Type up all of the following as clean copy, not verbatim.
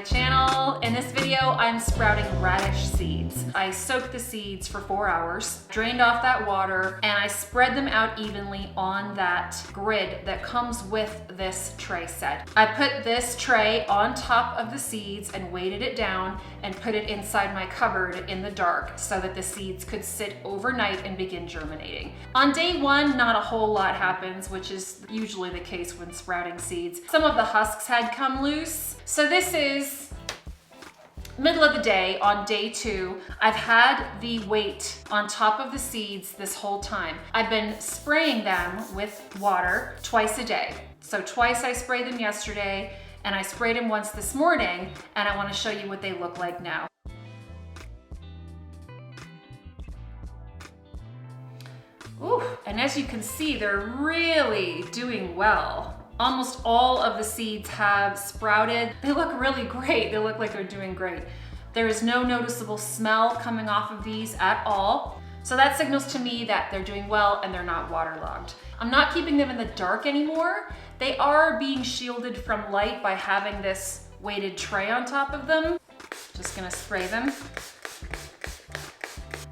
channel. In this video, I'm sprouting radish seeds. I soaked the seeds for 4 hours, drained off that water, and I spread them out evenly on that grid that comes with this tray set. I put this tray on top of the seeds and weighted it down and put it inside my cupboard in the dark so that the seeds could sit overnight and begin germinating. On day 1, not a whole lot happens, which is usually the case when sprouting seeds. Some of the husks had come loose. So this is middle of the day on day 2. I've had the weight on top of the seeds this whole time. I've been spraying them with water twice a day. So twice I sprayed them yesterday, and I sprayed them once this morning, and I want to show you what they look like now. Ooh, and as you can see, they're really doing well. Almost all of the seeds have sprouted. They look really great. They look like they're doing great. There is no noticeable smell coming off of these at all. So that signals to me that they're doing well and they're not waterlogged. I'm not keeping them in the dark anymore. They are being shielded from light by having this weighted tray on top of them. Just gonna spray them.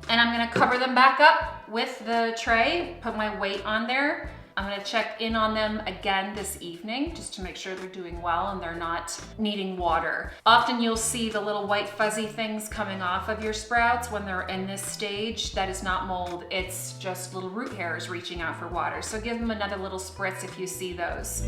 And I'm gonna cover them back up with the tray, put my weight on there. I'm gonna check in on them again this evening just to make sure they're doing well and they're not needing water. Often you'll see the little white fuzzy things coming off of your sprouts when they're in this stage. That is not mold, it's just little root hairs reaching out for water. So give them another little spritz if you see those.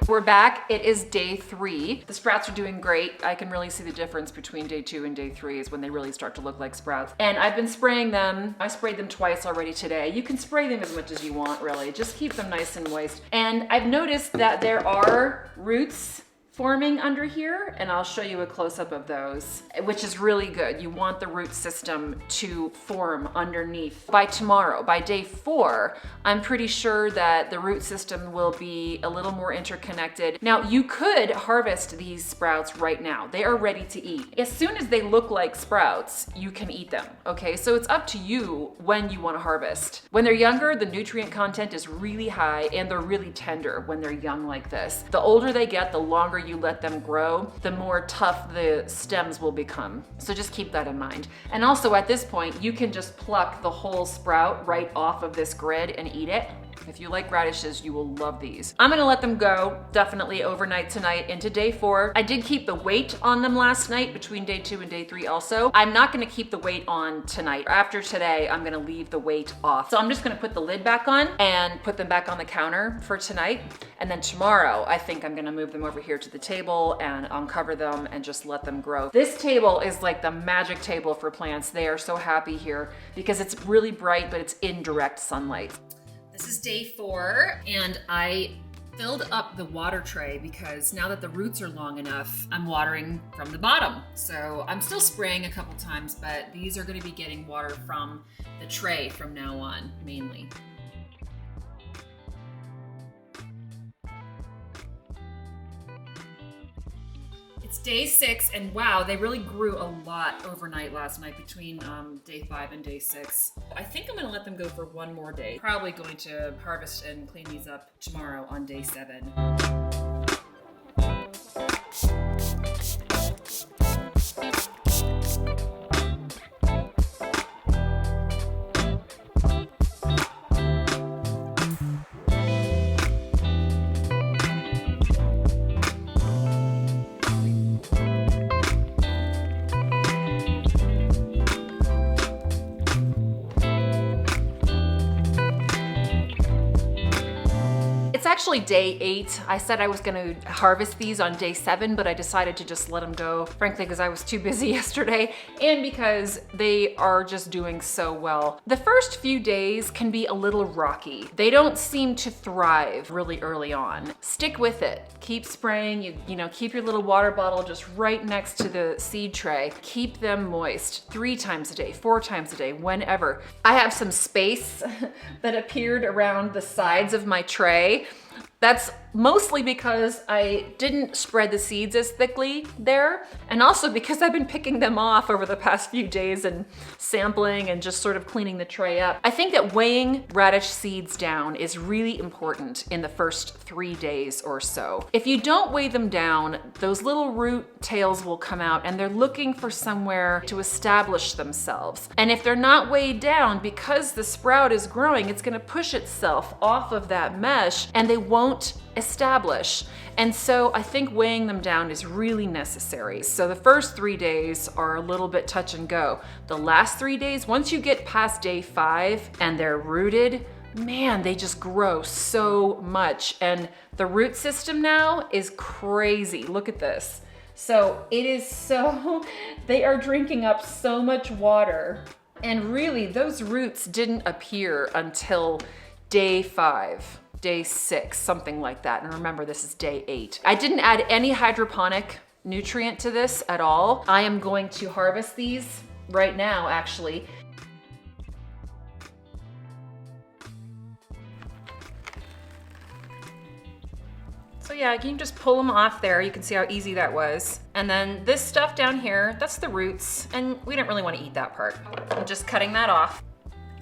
We're back. It is day 3. The sprouts are doing great. I can really see the difference between day 2 and day 3 is when they really start to look like sprouts. And I've been spraying them. I sprayed them twice already today. You can spray them as much as you want, really. Just keep them nice and moist. And I've noticed that there are roots forming under here, and I'll show you a close-up of those, which is really good. You want the root system to form underneath. By tomorrow, by day 4, I'm pretty sure that the root system will be a little more interconnected. Now, you could harvest these sprouts right now. They are ready to eat. As soon as they look like sprouts, you can eat them, okay? So it's up to you when you want to harvest. When they're younger, the nutrient content is really high, and they're really tender when they're young like this. The older they get, the longer you let them grow, the more tough the stems will become. So just keep that in mind. And also at this point, you can just pluck the whole sprout right off of this grid and eat it. If you like radishes, you will love these. I'm gonna let them go definitely overnight tonight into day 4. I did keep the weight on them last night between day 2 and day 3 also. I'm not gonna keep the weight on tonight. After today, I'm gonna leave the weight off. So I'm just gonna put the lid back on and put them back on the counter for tonight. And then tomorrow, I think I'm gonna move them over here to the table and uncover them and just let them grow. This table is like the magic table for plants. They are so happy here because it's really bright, but it's in direct sunlight. This is day 4, and I filled up the water tray because now that the roots are long enough, I'm watering from the bottom. So I'm still spraying a couple times, but these are gonna be getting water from the tray from now on, mainly. It's day 6, and wow, they really grew a lot overnight last night between day 5 and day 6. I think I'm gonna let them go for one more day. Probably going to harvest and clean these up tomorrow on day 7. It's actually day 8. I said I was gonna harvest these on day 7, but I decided to just let them go, frankly, because I was too busy yesterday and because they are just doing so well. The first few days can be a little rocky. They don't seem to thrive really early on. Stick with it. Keep spraying, you know, keep your little water bottle just right next to the seed tray. Keep them moist 3 times a day, 4 times a day, whenever. I have some space that appeared around the sides of my tray. That's mostly because I didn't spread the seeds as thickly there, and also because I've been picking them off over the past few days and sampling and just sort of cleaning the tray up. I think that weighing radish seeds down is really important in the first 3 days or so. If you don't weigh them down, those little root tails will come out and they're looking for somewhere to establish themselves. And if they're not weighed down, because the sprout is growing, it's gonna push itself off of that mesh and they won't establish. And so I think weighing them down is really necessary. So the first 3 days are a little bit touch and go. The last 3 days, once you get past day 5 and they're rooted, man, they just grow so much. And the root system now is crazy. Look at this. So it is so, they are drinking up so much water. And really, those roots didn't appear until day 5, day 6, something like that. And remember, this is day 8. I didn't add any hydroponic nutrient to this at all. I am going to harvest these right now, actually. So yeah, you can just pull them off there. You can see how easy that was. And then this stuff down here, that's the roots. And we didn't really want to eat that part. I'm just cutting that off.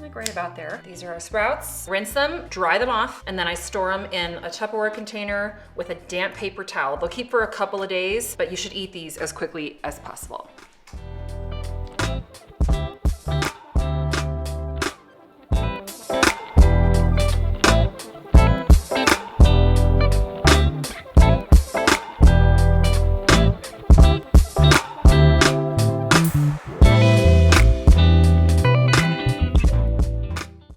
Like right about there. These are our sprouts. Rinse them, dry them off, and then I store them in a Tupperware container with a damp paper towel. They'll keep for a couple of days, but you should eat these as quickly as possible.